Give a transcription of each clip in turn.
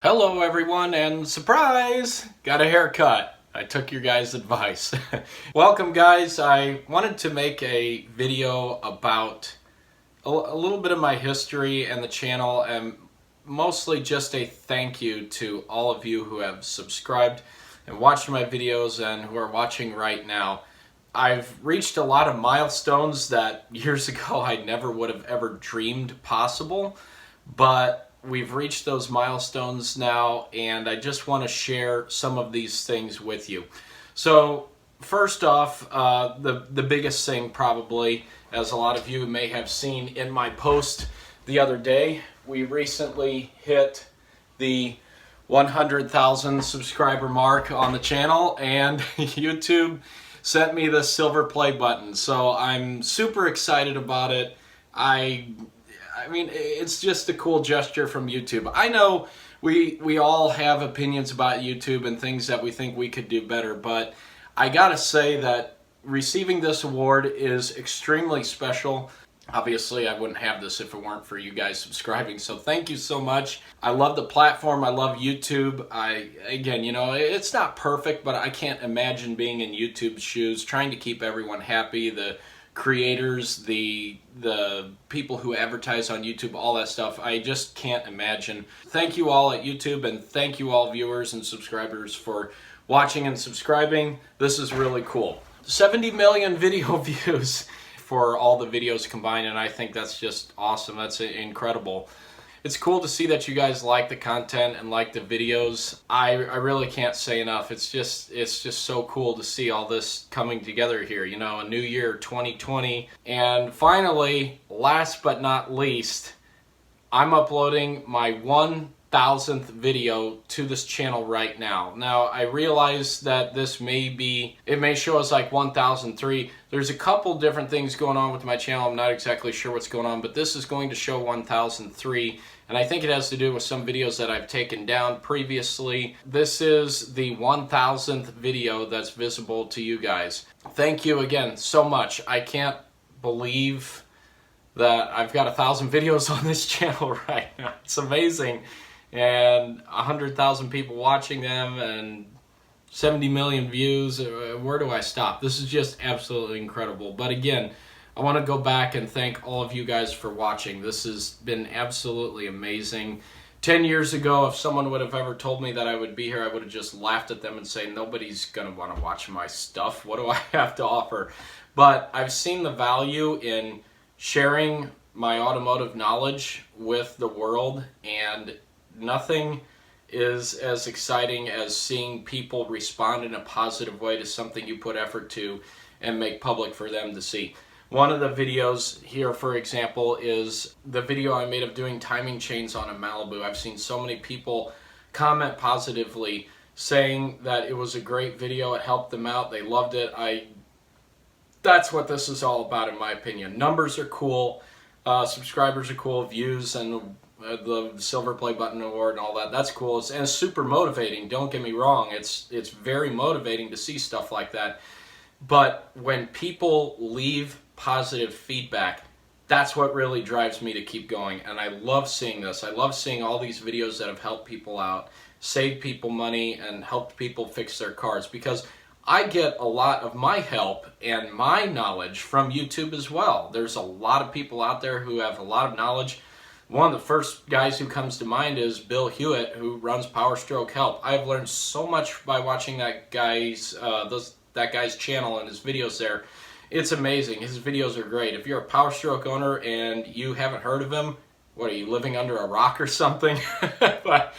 Hello everyone, and surprise! Got a haircut. I took your guys' advice. Welcome guys. I wanted to make a video about a little bit of my history and the channel, and mostly just a thank you to all of you who have subscribed and watched my videos and who are watching right now. I've reached a lot of milestones that years ago I never would have ever dreamed possible, but we've reached those milestones now, and I just want to share some of these things with you. So first off, the biggest thing probably, as a lot of you may have seen in my post the other day, we recently hit the 100,000 subscriber mark on the channel, and YouTube sent me the silver play button. So I'm super excited about it. I mean, it's just a cool gesture from YouTube. I know we all have opinions about YouTube and things that we think we could do better, but I gotta say that receiving this award is extremely special. Obviously, I wouldn't have this if it weren't for you guys subscribing, so thank you so much. I love the platform. I love YouTube. Again, you know, it's not perfect, but I can't imagine being in YouTube's shoes, trying to keep everyone happy, the creators, the people who advertise on YouTube, all that stuff. I just can't imagine. Thank you all at YouTube, and thank you all viewers and subscribers for watching and subscribing. This is really cool. 70 million video views for all the videos combined, and I think that's just awesome. That's incredible. It's cool to see that you guys like the content and like the videos. I really can't say enough. It's just so cool to see all this coming together here. You know, a new year, 2020. And finally, last but not least, I'm uploading my 1,000th video to this channel right now. Now, I realize that this it may show us like 1,003. There's a couple different things going on with my channel. I'm not exactly sure what's going on, but this is going to show 1,003, and I think it has to do with some videos that I've taken down previously. This is the 1,000th video that's visible to you guys. Thank you again so much. I can't believe that I've got 1,000 videos on this channel right now. It's amazing. And 100,000 people watching them and 70 million views. Where do I stop? This is just absolutely incredible. But again, I want to go back and thank all of you guys for watching. This has been absolutely amazing. 10 years ago, if someone would have ever told me that I would be here, I would have just laughed at them and say, nobody's going to want to watch my stuff. What do I have to offer? But I've seen the value in sharing my automotive knowledge with the world, and nothing is as exciting as seeing people respond in a positive way to something you put effort to and make public for them to see. One of the videos here, for example, is the video I made of doing timing chains on a Malibu. I've seen so many people comment positively saying that it was a great video, it helped them out, they loved it. That's what this is all about, in my opinion. Numbers are cool, subscribers are cool, views and the silver play button award and all that, that's cool. And it's super motivating, don't get me wrong. It's very motivating to see stuff like that. But when people leave positive feedback, that's what really drives me to keep going. And I love seeing this. I love seeing all these videos that have helped people out, saved people money, and helped people fix their cars, because I get a lot of my help and my knowledge from YouTube as well. There's a lot of people out there who have a lot of knowledge. One of the first guys who comes to mind is Bill Hewitt, who runs Power Stroke Help. I've learned so much by watching that guy's channel and his videos there. It's amazing. His videos are great. If you're a Power Stroke owner and you haven't heard of him, what, are you living under a rock or something? But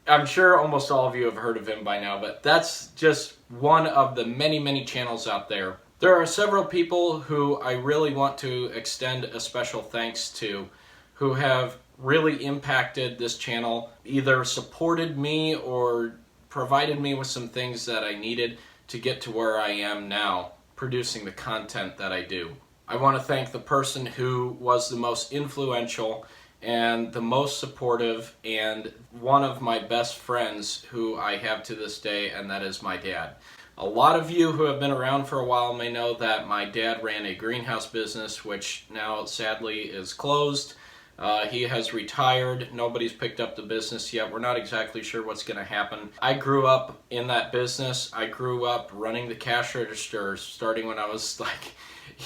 I'm sure almost all of you have heard of him by now, but that's just one of the many, many channels out there. There are several people who I really want to extend a special thanks to, who have really impacted this channel, either supported me or provided me with some things that I needed to get to where I am now, producing the content that I do. I want to thank the person who was the most influential and the most supportive and one of my best friends who I have to this day, and that is my dad. A lot of you who have been around for a while may know that my dad ran a greenhouse business, which now sadly is closed. He has retired. Nobody's picked up the business yet. We're not exactly sure what's going to happen. I grew up in that business. I grew up running the cash register starting when I was like,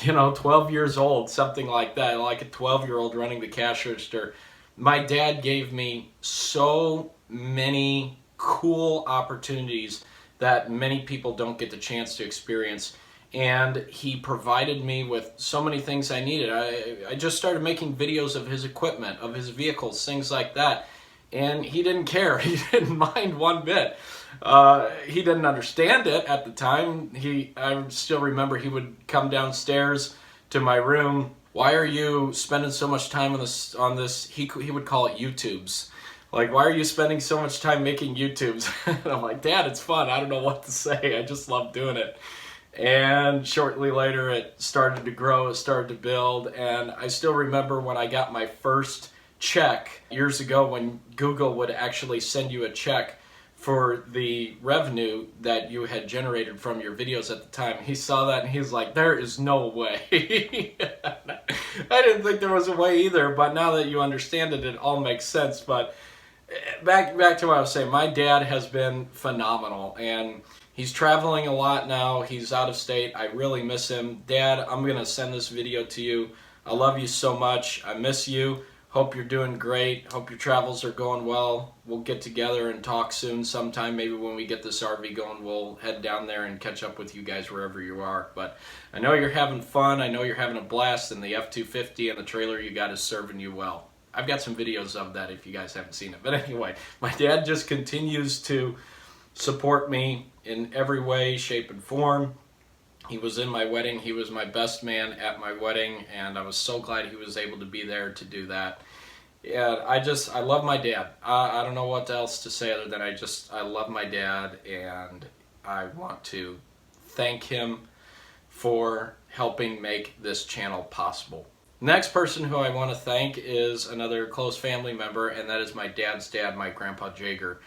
12 years old, something like that, like a 12-year-old running the cash register. My dad gave me so many cool opportunities that many people don't get the chance to experience. And he provided me with so many things I needed. I just started making videos of his equipment, of his vehicles, things like that. And he didn't care. He didn't mind one bit. He didn't understand it at the time. I still remember he would come downstairs to my room. Why are you spending so much time on this? He would call it YouTubes. Like, why are you spending so much time making YouTubes? And I'm like, Dad, it's fun. I don't know what to say. I just love doing it. And shortly later, it started to grow, it started to build, and I still remember when I got my first check years ago when Google would actually send you a check for the revenue that you had generated from your videos at the time. He saw that and he was like, there is no way. I didn't think there was a way either, but now that you understand it, it all makes sense. But back to what I was saying, my dad has been phenomenal, and he's traveling a lot now. He's out of state. I really miss him. Dad, I'm going to send this video to you. I love you so much. I miss you. Hope you're doing great. Hope your travels are going well. We'll get together and talk soon sometime. Maybe when we get this RV going, we'll head down there and catch up with you guys wherever you are. But I know you're having fun. I know you're having a blast, and the F-250 and the trailer you got is serving you well. I've got some videos of that if you guys haven't seen it. But anyway, my dad just continues to support me in every way, shape, and form. He was in my wedding. He was my best man at my wedding, and I was so glad he was able to be there to do that. Yeah, I love my dad. I don't know what else to say other than I love my dad, and I want to thank him for helping make this channel possible. Next person who I want to thank is another close family member, and that is my dad's dad, my Grandpa Jaeger.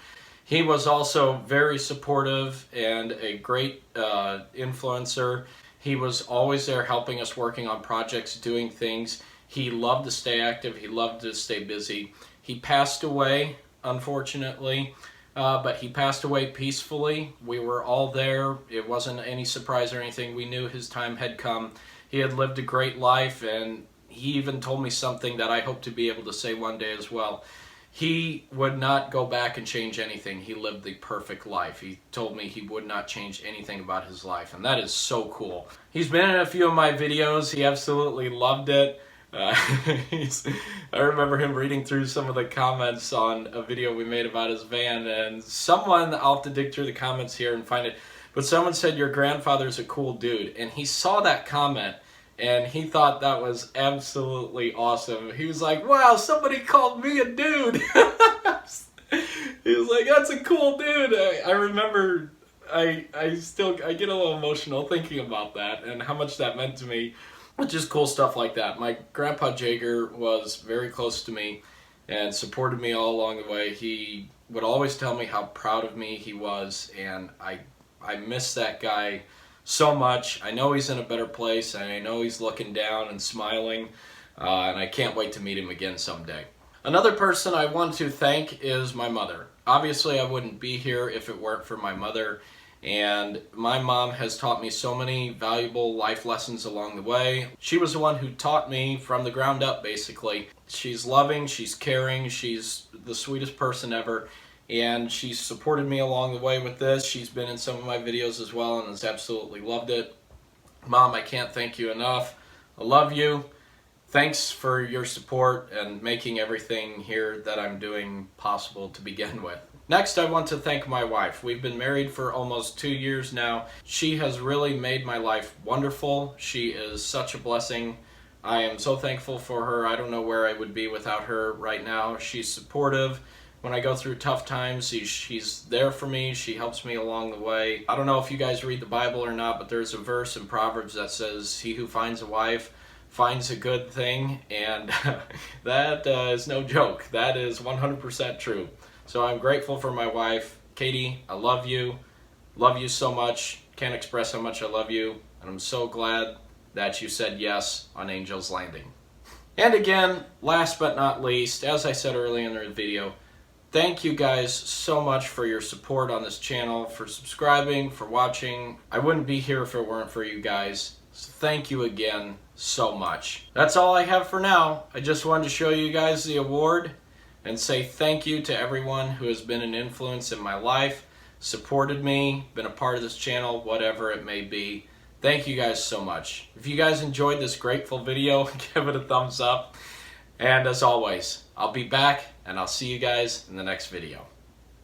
He was also very supportive and a great influencer. He was always there helping us, working on projects, doing things. He loved to stay active. He loved to stay busy. He passed away, unfortunately, but he passed away peacefully. We were all there. It wasn't any surprise or anything. We knew his time had come. He had lived a great life, and he even told me something that I hope to be able to say one day as well. He would not go back and change anything. He lived the perfect life. He told me he would not change anything about his life, and that is so cool. He's been in a few of my videos. He absolutely loved it. I remember him reading through some of the comments on a video we made about his van, and I'll have to dig through the comments here and find it, but someone said, your grandfather's a cool dude, and he saw that comment, and he thought that was absolutely awesome. He was like, wow, somebody called me a dude. He was like, that's a cool dude. I remember, I get a little emotional thinking about that and how much that meant to me. Just cool stuff like that. My Grandpa Jaeger was very close to me and supported me all along the way. He would always tell me how proud of me he was, and I miss that guy so much. I know he's in a better place, and I know he's looking down and smiling, and I can't wait to meet him again someday. Another person I want to thank is my mother. Obviously, I wouldn't be here if it weren't for my mother, and my mom has taught me so many valuable life lessons along the way. She was the one who taught me from the ground up, basically. She's loving, she's caring, she's the sweetest person ever, and she's supported me along the way with this. She's been in some of my videos as well and has absolutely loved it. Mom, I can't thank you enough. I love you. Thanks for your support and making everything here that I'm doing possible to begin with. Next, I want to thank my wife. We've been married for almost 2 years now. She has really made my life wonderful. She is such a blessing. I am so thankful for her. I don't know where I would be without her right now. She's supportive. When I go through tough times, she's there for me. She helps me along the way. I don't know if you guys read the Bible or not, but there's a verse in Proverbs that says, he who finds a wife finds a good thing, and that is no joke. That is 100% true. So I'm grateful for my wife. Katie, I love you. Love you so much. Can't express how much I love you. And I'm so glad that you said yes on Angel's Landing. And again, last but not least, as I said earlier in the video, thank you guys so much for your support on this channel, for subscribing, for watching. I wouldn't be here if it weren't for you guys. So thank you again so much. That's all I have for now. I just wanted to show you guys the award and say thank you to everyone who has been an influence in my life, supported me, been a part of this channel, whatever it may be. Thank you guys so much. If you guys enjoyed this grateful video, give it a thumbs up. And as always, I'll be back and I'll see you guys in the next video.